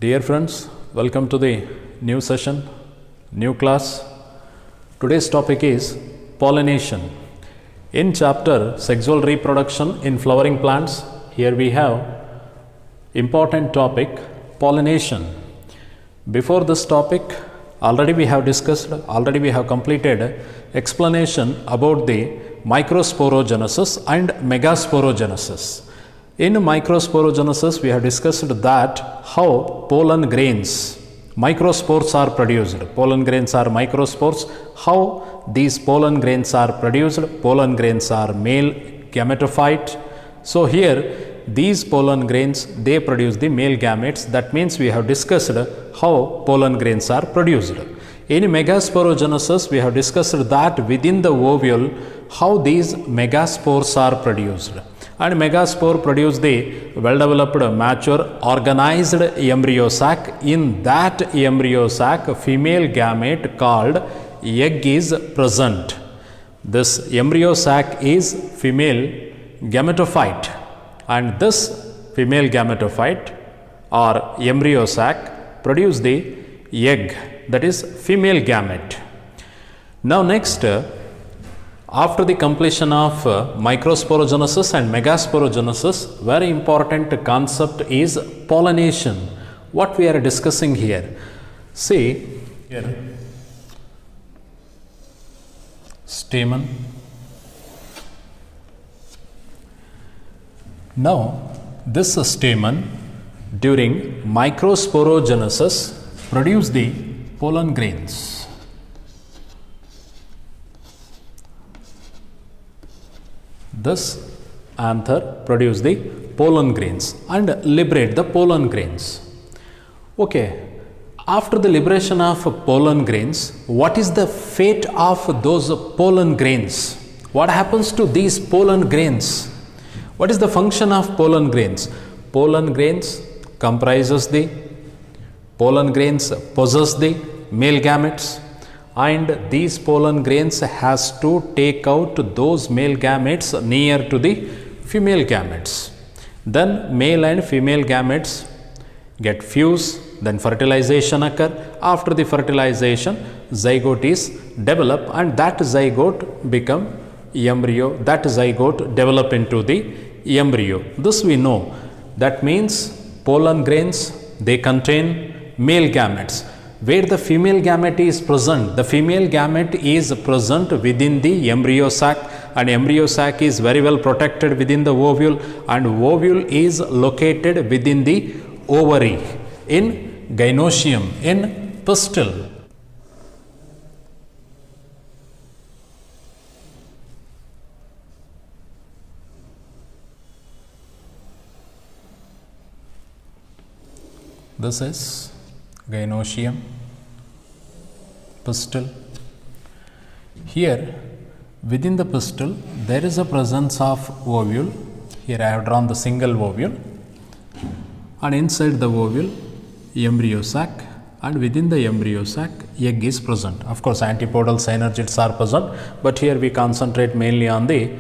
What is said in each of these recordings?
Dear friends, welcome to the new session, new class. Today's topic is pollination. In chapter Sexual Reproduction in Flowering Plants, here we have important topic pollination. Before this topic, already we have completed explanation about the microsporogenesis and megasporogenesis. In microsporogenesis, we have discussed that how pollen grains, microspores are produced. Pollen grains are microspores. How these pollen grains are produced? Pollen grains are male gametophyte. So here, these pollen grains, they produce the male gametes. That means we have discussed how pollen grains are produced. In megasporogenesis, we have discussed that within the ovule, how these megaspores are produced. And megaspore produce the well-developed, mature, organized embryo sac. In that embryo sac, female gamete called egg is present. This embryo sac is female gametophyte, and this female gametophyte or embryo sac produce the egg, that is female gamete. Now next, after the completion of microsporogenesis and megasporogenesis, very important concept is pollination. What we are discussing here. See here, stamen. Now this stamen during microsporogenesis produce the pollen grains. This anther produce the pollen grains and liberate the pollen grains. Okay, after the liberation of pollen grains, what is the fate of those pollen grains? What happens to these pollen grains? What is the function of pollen grains? Pollen grains comprises the pollen grains possess the male gametes, and these pollen grains has to take out those male gametes near to the female gametes. Then male and female gametes get fuse, then fertilization occur. After the fertilization, zygote is developed, and that zygote become embryo. That zygote develop into the embryo. This we know. That means pollen grains, they contain male gametes. Where the female gamete is present, the female gamete is present within the embryo sac, and embryo sac is very well protected within the ovule, and ovule is located within the ovary in gynoecium, in pistil. This is gynoecium, pistil. Here within the pistil there is a presence of ovule. Here I have drawn the single ovule, and inside the ovule embryo sac, and within the embryo sac egg is present. Of course antipodal synergids are present, but here we concentrate mainly on the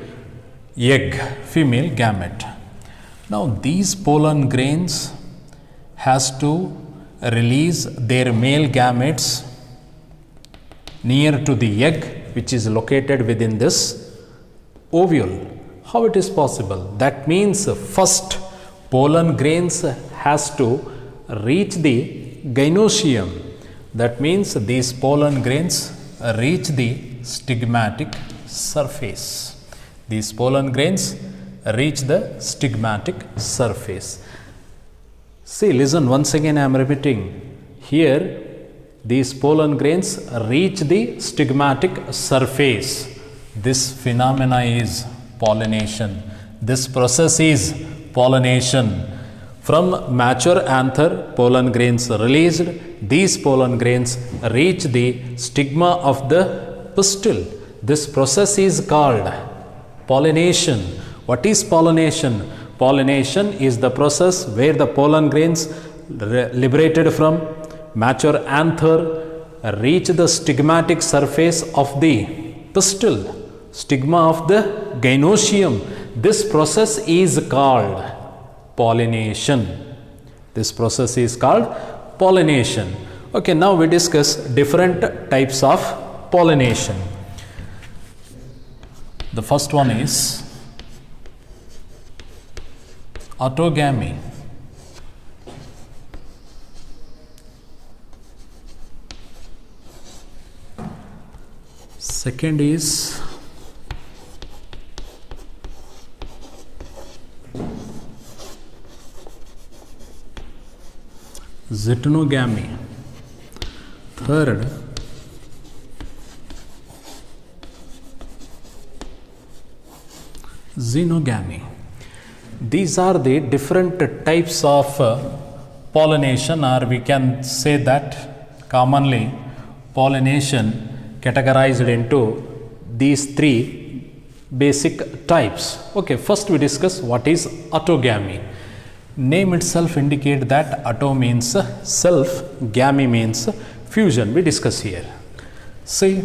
egg, female gamete. Now these pollen grains has to release their male gametes near to the egg, which is located within this ovule. How it is possible? That means first pollen grains has to reach the gynoecium. That means these pollen grains reach the stigmatic surface. These pollen grains reach the stigmatic surface. See, listen, once again I am repeating. Here, these pollen grains reach the stigmatic surface. This phenomena is pollination. This process is pollination. From mature anther, pollen grains released. These pollen grains reach the stigma of the pistil. This process is called pollination. What is pollination? Pollination is the process where the pollen grains liberated from mature anther reach the stigmatic surface of the pistil, stigma of the gynoecium. This process is called pollination. This process is called pollination. Okay, now we discuss different types of pollination. The first one is autogamy. Second is zytonogamy. Third, xenogamy. These are the different types of pollination, or we can say that commonly pollination categorized into these three basic types. Okay, first we discuss what is autogamy. Name itself indicate that auto means self, gamy means fusion. We discuss here. See,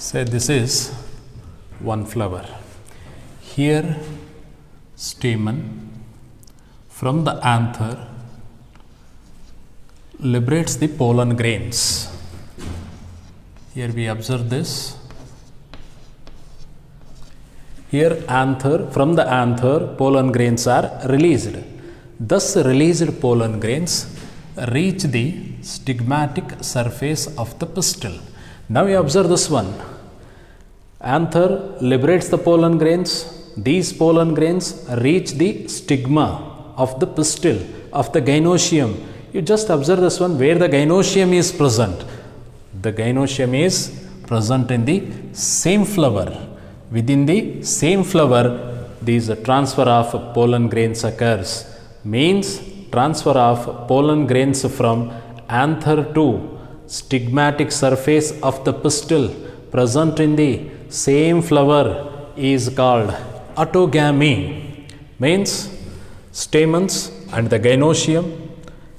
say this is one flower. Here stamen from the anther liberates the pollen grains. Here we observe this. Here anther, from the anther pollen grains are released. Thus released pollen grains reach the stigmatic surface of the pistil. Now you observe this one. Anther liberates the pollen grains. These pollen grains reach the stigma of the pistil of the gynoecium. You just observe this one where the gynoecium is present. The gynoecium is present in the same flower. Within the same flower, these transfer of pollen grains occurs. Means transfer of pollen grains from anther to stigmatic surface of the pistil present in the same flower is called autogamy. Means stamens and the gynoecium,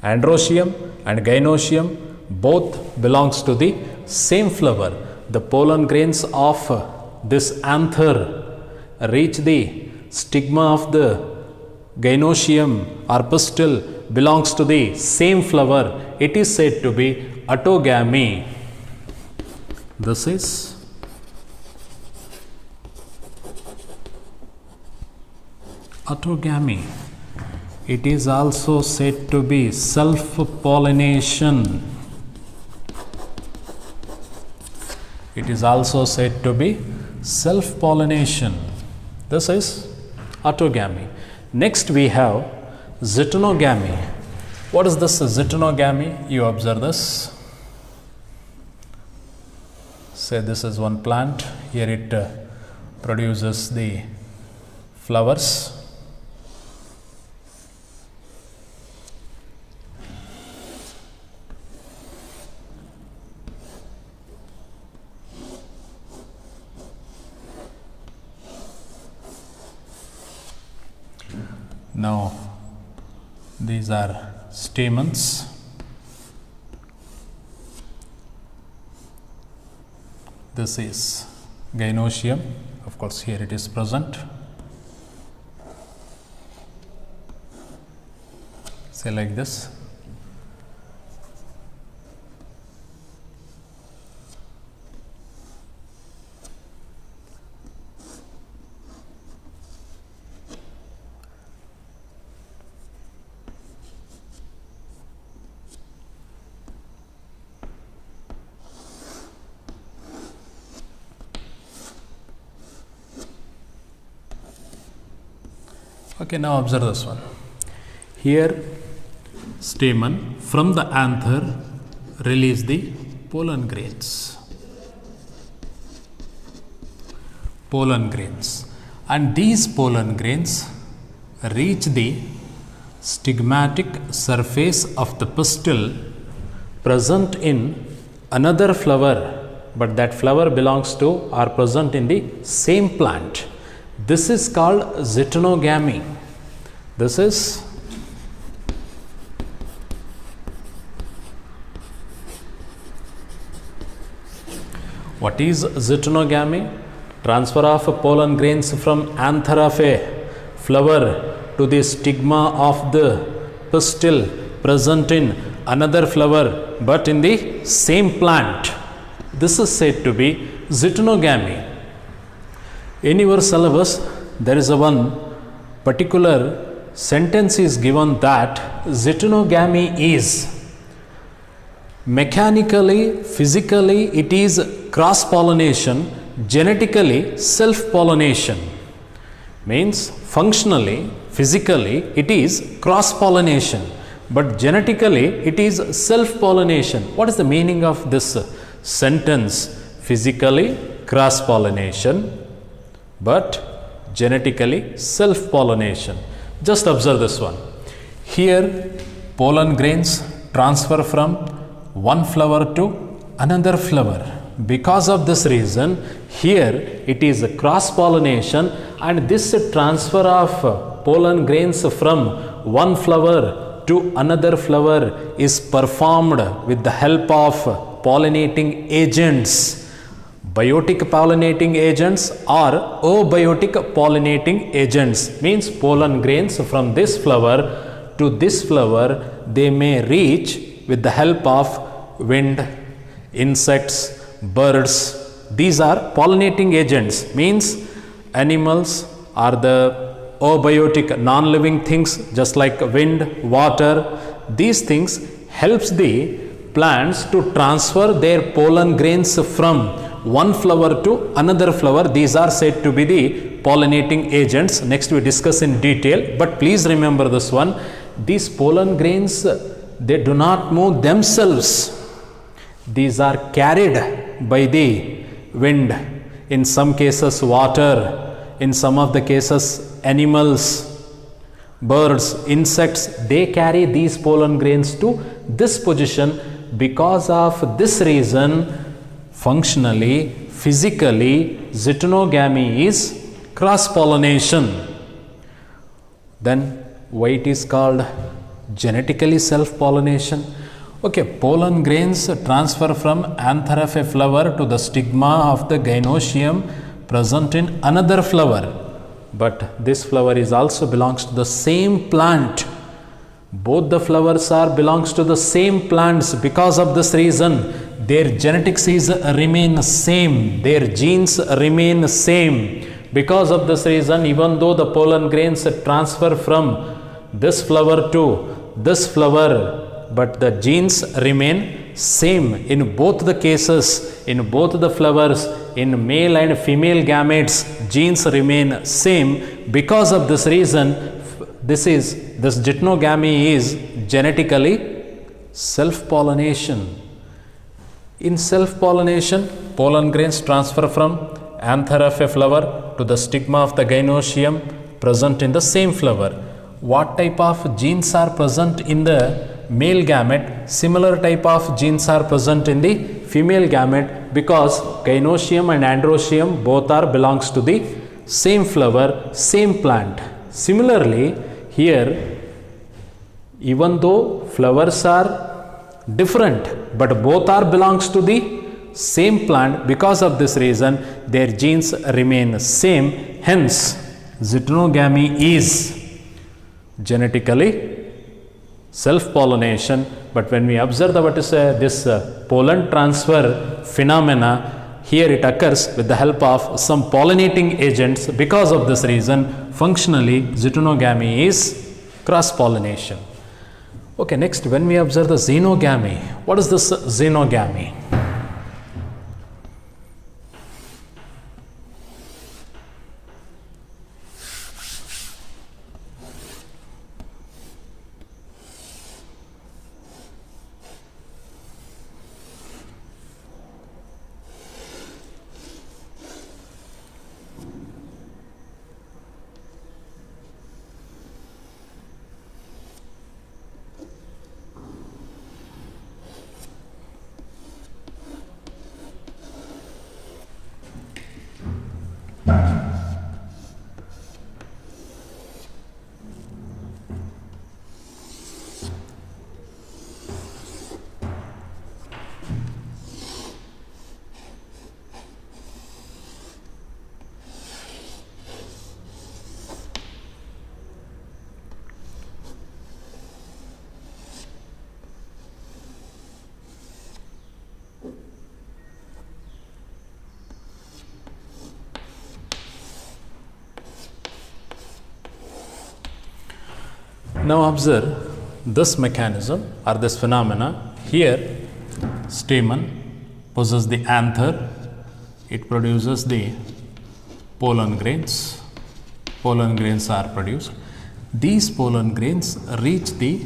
androecium and gynoecium both belongs to the same flower. The pollen grains of this anther reach the stigma of the gynoecium or pistil belongs to the same flower. It is said to be autogamy. This is autogamy. It is also said to be self-pollination. It is also said to be self-pollination. This is autogamy. Next we have zytonogamy. What is this zytonogamy? You observe this. Say this is one plant. Here it produces the flowers. Now these are stamens. This is gynoecium. Of course, here it is present. Say like this. Okay, now observe this one. Here stamen from the anther release the pollen grains. Pollen grains. And these pollen grains reach the stigmatic surface of the pistil present in another flower, but that flower belongs to or present in the same plant. This is called zytonogamy. This is what is zytonogamy? Transfer of pollen grains from anther of a flower to the stigma of the pistil present in another flower but in the same plant. This is said to be zytonogamy. In your syllabus, there is a one particular sentence is given that zytonogamy is mechanically, physically it is cross pollination, genetically self pollination. Means functionally, physically it is cross pollination, but genetically it is self pollination. What is the meaning of this sentence? Physically cross pollination, but genetically self pollination. Just observe this one. Here pollen grains transfer from one flower to another flower. Because of this reason, here it is a cross pollination, and this transfer of pollen grains from one flower to another flower is performed with the help of pollinating agents. Biotic pollinating agents or abiotic pollinating agents. Means pollen grains from this flower to this flower, they may reach with the help of wind, insects, birds. These are pollinating agents. Means animals are the abiotic non-living things, just like wind, water. These things helps the plants to transfer their pollen grains from one flower to another flower. These are said to be the pollinating agents. Next we discuss in detail, but please remember this one. These pollen grains, they do not move themselves. These are carried by the wind, in some cases water, in some of the cases animals, birds, insects. They carry these pollen grains to this position. Because of this reason, functionally, physically, zytonogamy is cross pollination. Then why it is called genetically self pollination? Okay, pollen grains transfer from anther of a flower to the stigma of the gynoecium present in another flower, but this flower is also belongs to the same plant. Both the flowers are belongs to the same plants. Because of this reason, their genetics is remain same, their genes remain same. Because of this reason, even though the pollen grains transfer from this flower to this flower, but the genes remain same in both the cases. In both the flowers, in male and female gametes, genes remain same. Because of this reason, this zytonogamy is genetically self pollination. In self pollination, pollen grains transfer from anther of a flower to the stigma of the gynoecium present in the same flower. What type of genes are present in the male gamete? Similar type of genes are present in the female gamete, because gynoecium and androecium both are belongs to the same flower, same plant. Similarly, here, even though flowers are different, but both are belongs to the same plant. Because of this reason, their genes remain same. Hence, zytonogamy is genetically self pollination. But when we observe this pollen transfer phenomena, here it occurs with the help of some pollinating agents. Because of this reason, functionally, zytonogamy is cross pollination. Okay, next when we observe the xenogamy, what is this xenogamy? Now observe this mechanism or this phenomena. Here stamen possesses the anther, it produces the pollen grains. Pollen grains are produced. These pollen grains reach the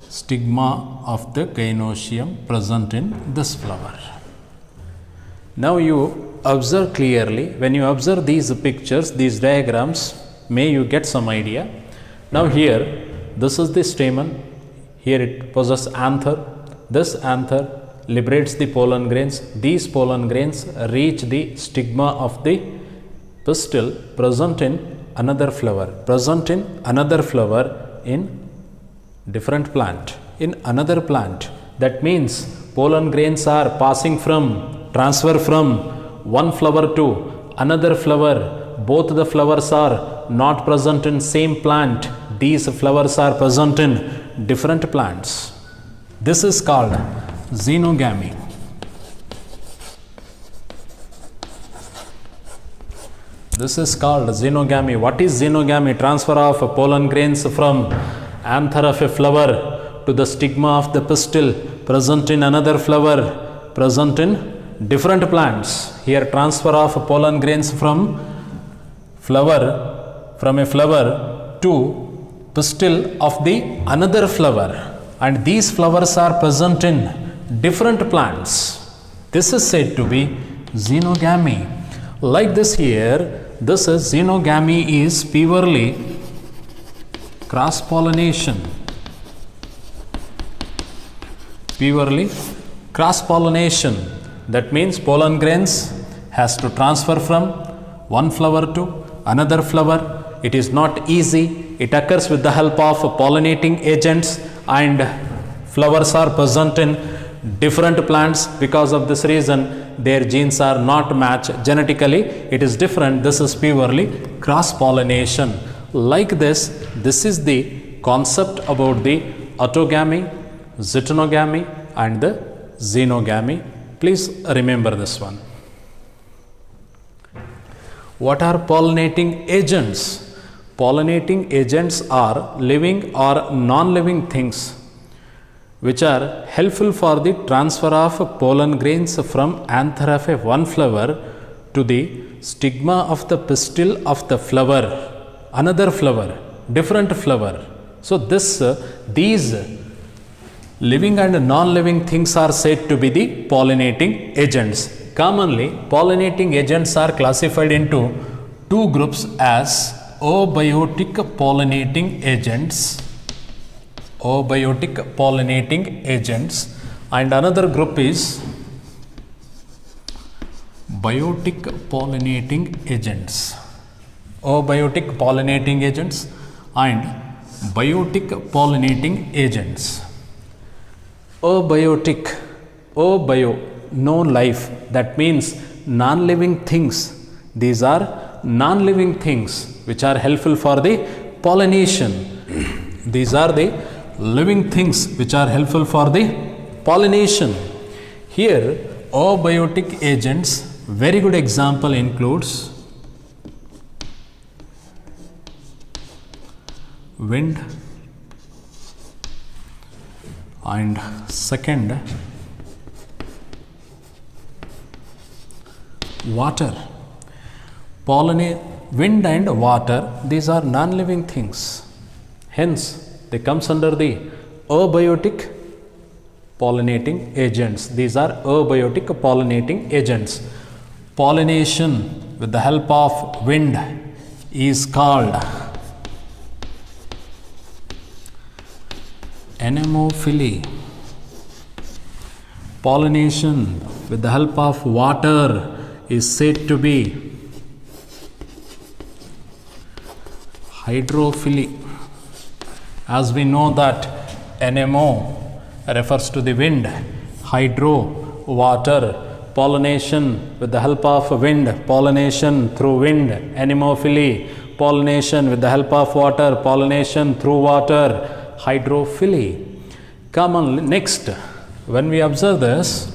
stigma of the gynoecium present in this flower. Now you observe clearly, when you observe these pictures, these diagrams, may you get some idea. Now here, this is the stamen, here it possesses anther. This anther liberates the pollen grains. These pollen grains reach the stigma of the pistil present in another flower, in different plant, in another plant. That means pollen grains are transfer from one flower to another flower. Both the flowers are not present in same plant. These flowers are present in different plants. This is called xenogamy. This is called xenogamy. What is xenogamy? Transfer of pollen grains from anther of a flower to the stigma of the pistil present in another flower, present in different plants. Here transfer of pollen grains from a flower to pistil of the another flower, and these flowers are present in different plants. This is said to be xenogamy. Like this here, this is xenogamy is purely cross pollination. Purely cross pollination. That means pollen grains has to transfer from one flower to another flower. It is not easy. It occurs with the help of pollinating agents, and flowers are present in different plants. Because of this reason, their genes are not matched genetically. It is different. This is purely cross pollination. Like this is the concept about the autogamy, zytonogamy, and the xenogamy. Please remember this one. What are pollinating agents? Pollinating agents are living or non-living things which are helpful for the transfer of pollen grains from anther of one flower to the stigma of the pistil of the flower, another flower, different flower. So these living and non-living things are said to be the pollinating agents. Commonly, pollinating agents are classified into two groups as abiotic pollinating agents, and another group is biotic pollinating agents. Abiotic pollinating agents and biotic pollinating agents. Abiotic, abio, no life, that means non-living things. These are non-living things which are helpful for the pollination. These are the living things which are helpful for the pollination. Here, abiotic agents, very good example includes wind, and second, water. Wind and water, these are non-living things. Hence, they comes under the abiotic pollinating agents. These are abiotic pollinating agents. Pollination with the help of wind is called anemophily. Pollination with the help of water is said to be hydrophily. As we know that anemo refers to the wind, hydro, water, pollination with the help of wind, pollination through wind, anemophily, pollination with the help of water, pollination through water, hydrophily. Come on, next, when we observe this,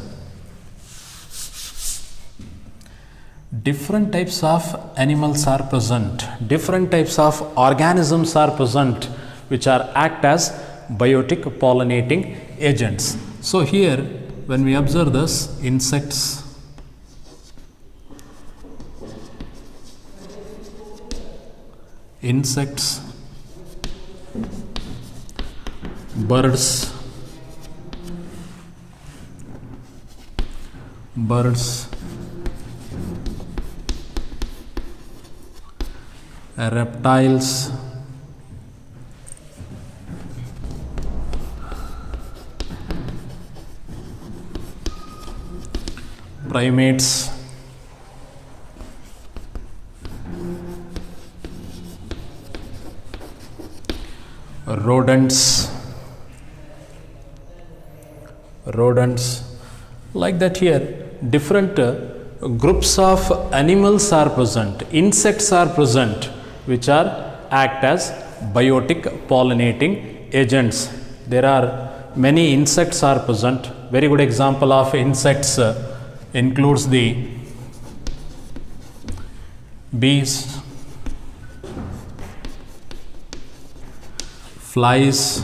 different types of animals are present, different types of organisms are present which are act as biotic pollinating agents. So here when we observe this, insects, birds, reptiles, primates, rodents, like that. Here different groups of animals are present, insects are present, which are act as biotic pollinating agents. There are many insects are present. Very good example of insects includes the bees, flies,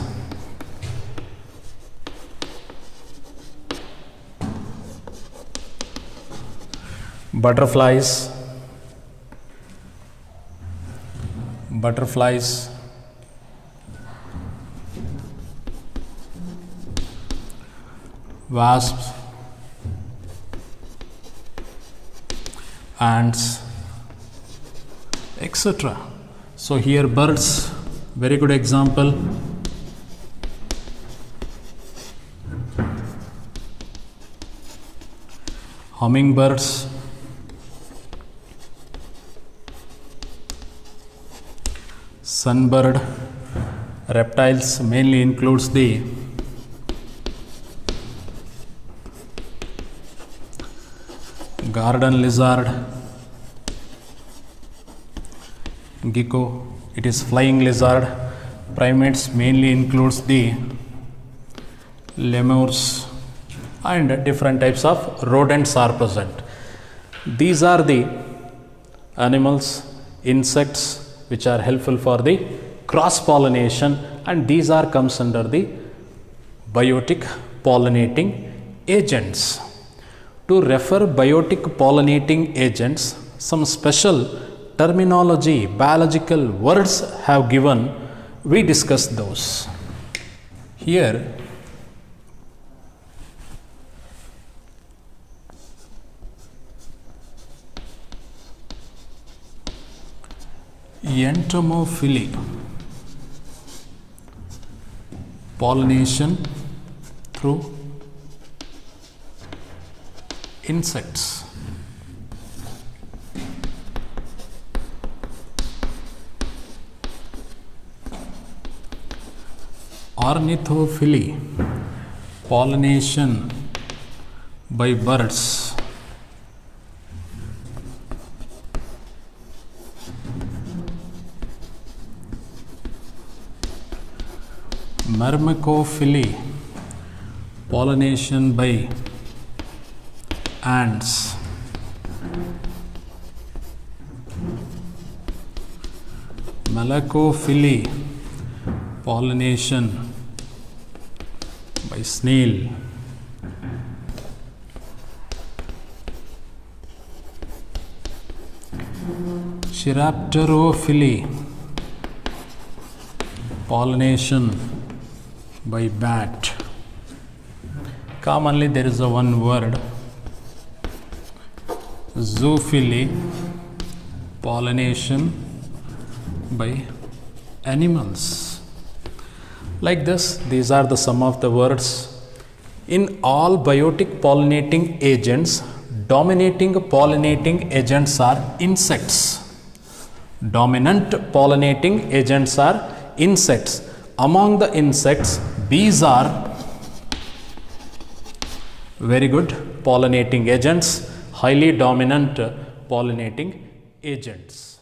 butterflies, wasps, ants, etc. So here birds, very good example. Hummingbirds, sunbird. Reptiles mainly includes the garden lizard, gecko, it is flying lizard. Primates mainly includes the lemurs, and different types of rodents are present. These are the animals, insects, which are helpful for the cross pollination, and these are comes under the biotic pollinating agents. To refer biotic pollinating agents, some special terminology, biological words have given, we discuss those. Here entomophily, pollination through insects. Ornithophily, pollination by birds. Myrmecophily, pollination by ants. Malacophily, pollination by snail. Chiropterophily, pollination by bat. Commonly there is a one word, zoophily, pollination by animals. Like this, these are the some of the words. In all biotic pollinating agents, dominating pollinating agents are insects. Dominant pollinating agents are insects. Among the insects, bees are very good pollinating agents, highly dominant pollinating agents.